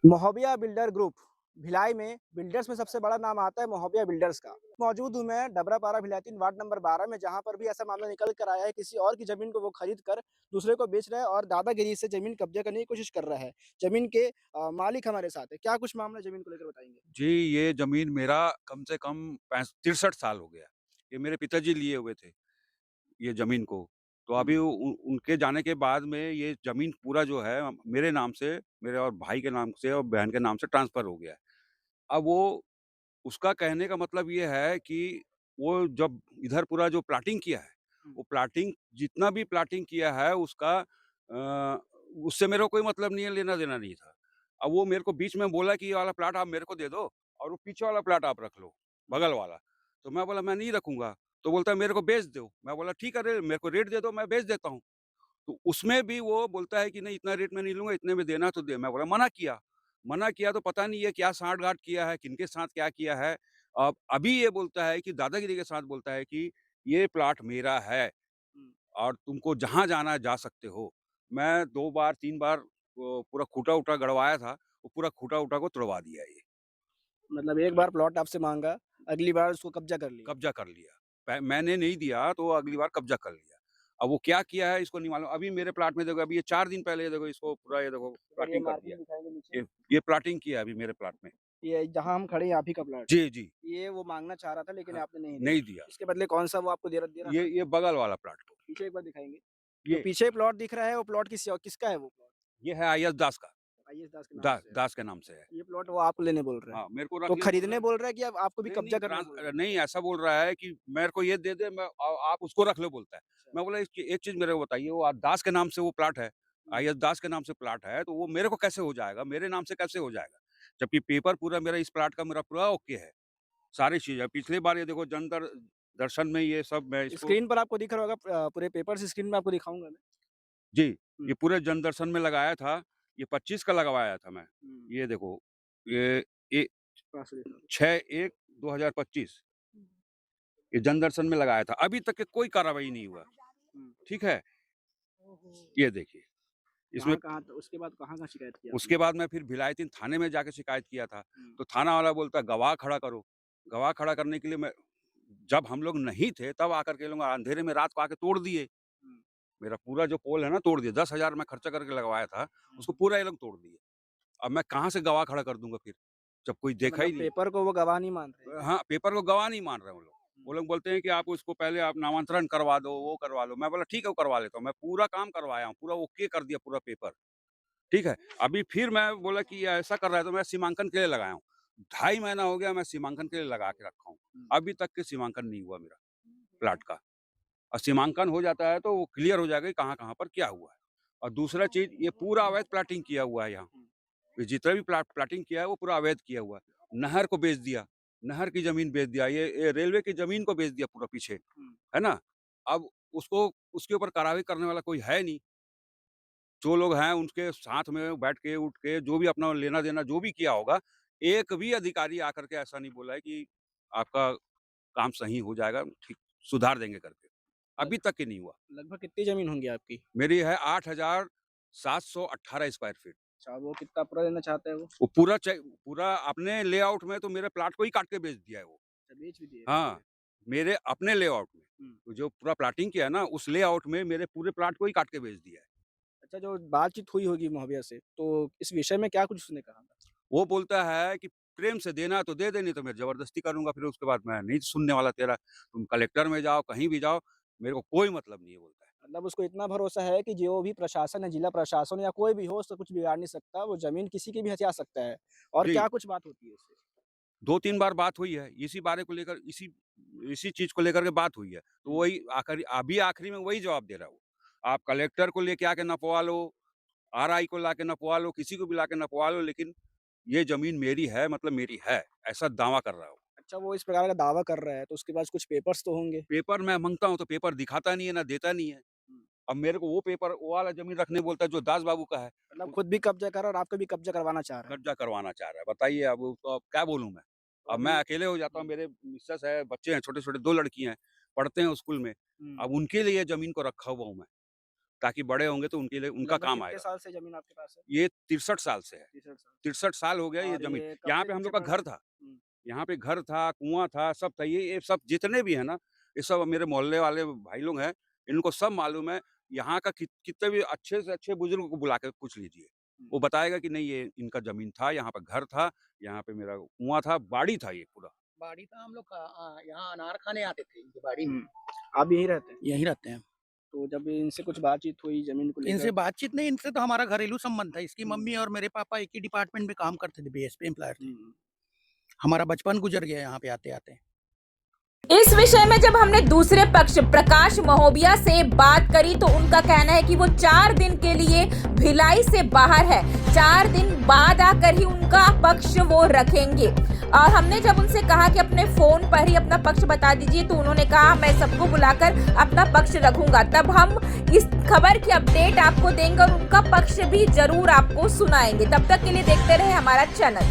मोहबिया builder group Bhilai में builders में सबसे बड़ा नाम आता है मोहबिया बिल्डर्स का। मौजूद हूँ मैं डबरापारा भिलातीन वार्ड नंबर 12 में, जहाँ पर भी ऐसा मामला निकल कर आया है किसी और की जमीन को वो खरीद कर दूसरे को बेच रहा है और दादागिरी से जमीन कब्जा करने की कोशिश कर रहा है। जमीन के मालिक हमारे साथ है। क्या कुछ मामला जमीन को लेकर बताएंगे? जी, ये ज़मीन मेरा कम से कम 63 साल हो गया। ये मेरे पिताजी लिए हुए थे, ये ज़मीन को। तो हुँ, अभी उनके जाने के बाद में ये ज़मीन पूरा जो है मेरे नाम से, मेरे और भाई के नाम से और बहन के नाम से ट्रांसफ़र हो गया है। अब वो उसका कहने का मतलब ये है कि वो जब इधर पूरा जो प्लॉटिंग किया है, हुँ, वो प्लॉटिंग जितना भी प्लॉटिंग किया है उसका उससे मेरा कोई मतलब नहीं है, लेना-देना नहीं था। अब वो मेरे को बीच में बोला कि ये वाला प्लॉट आप मेरे को दे दो और वो पीछे वाला प्लॉट आप रख लो, हुँ, बगल वाला। तो मैं बोला मैं नहीं रखूँगा, तो बोलता है मेरे को बेच दो। मैं बोला ठीक है रे, मेरे को रेट दे दो, मैं बेच देता हूँ। तो उसमें भी वो बोलता है कि नहीं इतना रेट मैं नहीं लूँगा, इतने में देना तो दे। मैं बोला मना किया तो पता नहीं ये क्या साँठ-गाँठ किया है, किनके साथ क्या किया है। अब अभी ये बोलता है कि दादागिरी के साथ बोलता है कि ये प्लॉट मेरा है हुँ। और तुमको जहाँ जाना है जा सकते हो। मैं 2 बार 3 बार वो पूरा खूँटा-वूटा गड़वाया था, वो पूरा खूँटा-वूटा को तुड़वा दिया ये, मतलब एक बार प्लॉट आपसे माँगा, अगली बार उसको कब्जा कर लिया। कब्ज़ा कर लिया। मैंने नहीं दिया तो अगली बार कब्ज़ा कर लिया। अब वो क्या किया है इसको नहीं मालूम। अभी मेरे प्लॉट में देखो, अभी ये 4 दिन पहले ये देखो इसको पूरा ये देखो और ये प्लॉटिंग कर दिया। मार्किंग दिखाएँगे नीचे? ये ये प्लॉटिंग किया है अभी मेरे प्लॉट में। ये जहाँ हम खड़े हैं आप ही का प्लॉट है। जी, जी। ये वो माँगना चाह रहा था लेकिन हाँ, आपने नहीं दिया। नहीं दिया। इसके बदले कौन-सा वो आपको दे रहा था? ये बगल वाला प्लॉट को। पीछे एक बार दिखाएँगे? जो ये पीछे प्लॉट दिख रहा है वो प्लॉट किसका है वो प्लॉट? ये है आईएस दास का। आईएस दास के नाम से है। दास के नाम से है। ये प्लॉट वो आपको लेने बोल रहा है। हाँ, मेरे को तो रख ले बोल रहा खरीदने है। बोल रहा है कि अब आपको भी नहीं, कब्ज़ा करने बोल रहा है? नहीं ऐसा बोल रहा है कि मेरे को ये दे दे, आप उसको रख लो बोलता है। अच्छा। मैं बोला एक चीज़ मेरे को बताइए, वो दास के नाम से वो प्लॉट है, हुँ, आईएस दास के नाम से प्लॉट है, तो वो मेरे को कैसे हो जाएगा? मेरे नाम से कैसे हो जाएगा? जबकि पेपर पूरा मेरा इस प्लॉट का मेरा पूरा ओके है, सारी चीज़ें। पिछली बार ये देखो दर्शन में ये सब मैं इसको स्क्रीन पर आपको दिख रहा होगा पूरे पेपर्स स्क्रीन में आपको दिखाऊँगा मैं। जी, हुँ, ये पूरे जनदर्शन में लगाया था, ये 25 का लगवाया था मैं। हुँ। ये देखो, ये ए पास से दिखा दो। 6/1/2025 हुँ, ये जनदर्शन में लगाया था। अभी तक के कोई कार्रवाई नहीं हुआ, हुँ। ठीक है? ये देखिए, इसमें कहाँ-कहाँ तो उसके बाद कहाँ-कहाँ शिकायत की आपने? उसके बाद मैं फिर भिलायतीन थाने में जाके शिकायत किया था, हुँ, तो थाना वाला बोलता है गवाह खड़ा करो। गवाह खड़ा करने के लिए मैं जब हम लोग नहीं थे तब आकर के ये लोग अंधेरे में रात को आके तोड़ दिए। हुँ, मेरा पूरा जो पोल है ना तोड़ दिए, 10,000 मैं खर्चा करके लगवाया था, हुँ, उसको हुँ। पूरा ये लोग तोड़ दिए। अब मैं कहाँ से गवाह खड़ा कर दूँगा फिर, जब कोई अच्छा देखा ही मतलब नहीं। पेपर को वो गवाह नहीं मान रहे हैं क्या? हाँ, पेपर को गवाह नहीं मान रहे वो लोग। हुँ, वो लोग बोलते हैं कि आप उसको पहले आप नामांतरण करवा दो, वो करवा लो। मैं बोला ठीक है, वो करवा लेता हूँ। मैं पूरा काम करवाया हूँ, पूरा ओके कर दिया पूरा पेपर, ठीक है। अभी फिर मैं बोला कि ये ऐसा कर रहा है तो मैं सीमांकन के लिए लगाया हूँ। 2.5 महीना हो गया मैं सीमांकन के लिए लगा के रखा हूँ। हुँ, अभी तक के सीमांकन नहीं हुआ मेरा प्लाट का। और सीमांकन हो जाता है तो वो क्लियर हो जाएगा कि कहाँ-कहाँ पर क्या हुआ है। और दूसरा चीज़ ये पूरा अवैध प्लाटिंग किया हुआ है यहाँ। हुँ, ये जितना भी प्लाटिंग किया है वो पूरा अवैध किया हुआ है। नहर को बेच दिया, नहर की ज़मीन बेच दिया, ये रेलवे की ज़मीन को बेच दिया पूरा पीछे, हुँ। है ना? अब उसको उसके ऊपर कार्रवाई करने वाला कोई है नहीं। जो लोग हैं उनके साथ में बैठ के, उठ के जो भी अपना लेना-देना जो भी किया होगा, एक भी अधिकारी आकर के ऐसा नहीं बोला है कि आपका काम सही हो जाएगा, ठीक सुधार देंगे करके। लग अभी तक के नहीं हुआ। लगभग कितनी ज़मीन होंगी आपकी? मेरी है 8,718 स्क्वायर फीट। अच्छा वो कितना पूरा देना चाहता है वो? वो पूरा अपने लेआउट में तो मेरे प्लॉट को ही काट के बेच दिया है वो। अच्छा बेच भी दिए हाँ, पूरे? मेरे अपने लेआउट में। हुँ। तो जो पूरा प्लॉटिंग किया है ना, उस लेआउट में मेरे पूरे प्लॉट को ही काट के बेच दिया है। अच्छा जो बातचीत हुई होगी मोहबिया से, तो इस विषय में क्या कुछ उसने कहा था? वो बोलता है कि प्रेम से देना है तो दे दे, नहीं तो मैं ज़बरदस्ती करूँगा, फिर उसके बाद मैं नहीं सुनने वाला तेरा। तुम कलेक्टर में जाओ, कहीं भी जाओ, मेरे को कोई मतलब नहीं है बोलता है। मतलब उसको इतना भरोसा है कि जो भी प्रशासन है, जिला प्रशासन या कोई भी हो उससे कुछ बिगाड़ नहीं सकता, वो ज़मीन किसी की भी हथिया सकता है। और जी, क्या कुछ बात होती है इससे? 2-3 बार बात हुई है, इसी बारे को लेकर इसी चीज़ को लेकर के बात हुई है। तो हुँ, वही आखिरी में वही जवाब दे रहा है वो। आप कलेक्टर को लेके आके नपवा लो, आरआई को लाके नपवा लो, किसी को भी लाके नपवा लो, लेकिन ये ज़मीन मेरी है मतलब मेरी है, ऐसा दावा कर रहा है वो। अच्छा वो इस प्रकार का दावा कर रहा है, तो उसके पास कुछ पेपर्स तो होंगे? पेपर मैं माँगता हूँ तो पेपर दिखाता नहीं है, ना देता नहीं है। हुँ, अब मेरे को वो वाला ज़मीन रखने बोलता है जो दास बाबू का है, मतलब उ खुद भी कब्ज़ा कर रहा है और आपका भी कब्ज़ा करवाना चाह रहा है। कब्ज़ा करवाना चाह रहा है। बताइए अब उसको अब क्या बोलूँ मैं? तो अब मैं अभी अकेले हो जाता हूँ, हुँ, मेरे मिसेज़ है, बच्चे हैं छोटे-छोटे, 2 लड़की हैं, पढ़ते हैं स्कूल में। हुँ। अब उनके लिए ज़मीन को रखा हुआ हूँ मैं। ताकि बड़े होंगे तो उनके लिए उनका लगभग काम कितने आएगा। साल से जमीन आपके पास है? ये 63 साल से है, 63 साल। 63 साल हो गया ये और ज़मीन। ये कब यहाँ से पे हम नीचे लोग का पड़ घर रहा था, है? हुँ। यहाँ पे घर था, कुआँ था, सब था। ये सब जितने भी हैं ना, ये सब मेरे मोहल्ले वाले भाई लोग हैं, इनको सब मालूम है। यहाँ का कितने भी अच्छे से अच्छे बुजुर्ग को बुला के पूछ लीजिए, हुँ। वो बताएगा कि नहीं ये इनका ज़मीन था, यहाँ पे घर था, यहाँ पे मेरा कुआँ था, बाड़ी था ये पूरा। बाड़ी था हम लोग का यहाँ अनार खाने आते थे इनकी बाड़ी में। हुँ। आप यहीं रहते हैं? यहीं रहते हैं। तो जब इनसे कुछ बातचीत हुई ज़मीन को इनसे लेकर बातचीत नहीं, इनसे तो हमारा घरेलू संबंध था। इसकी हुँ। मम्मी और मेरे पापा एक ही डिपार्टमेंट में काम करते थे, बीएसपी एम्प्लॉयर थे। हुँ। हमारा बचपन गुजर गया यहाँ पे आते-आते। इस विषय में जब हमने दूसरे पक्ष प्रकाश महोबिया से बात करी तो उनका कहना है कि वो 4 दिन के लिए भिलाई से बाहर है, 4 दिन बाद आकर ही उनका पक्ष वो रखेंगे। और हमने जब उनसे कहा कि अपने फोन पर ही अपना पक्ष बता दीजिए तो उन्होंने कहा मैं सबको बुलाकर अपना पक्ष रखूंगा। तब हम इस खबर की अपडेट आपको देंगे और उनका पक्ष भी जरूर आपको सुनाएंगे। तब तक के लिए देखते रहे हमारा चैनल।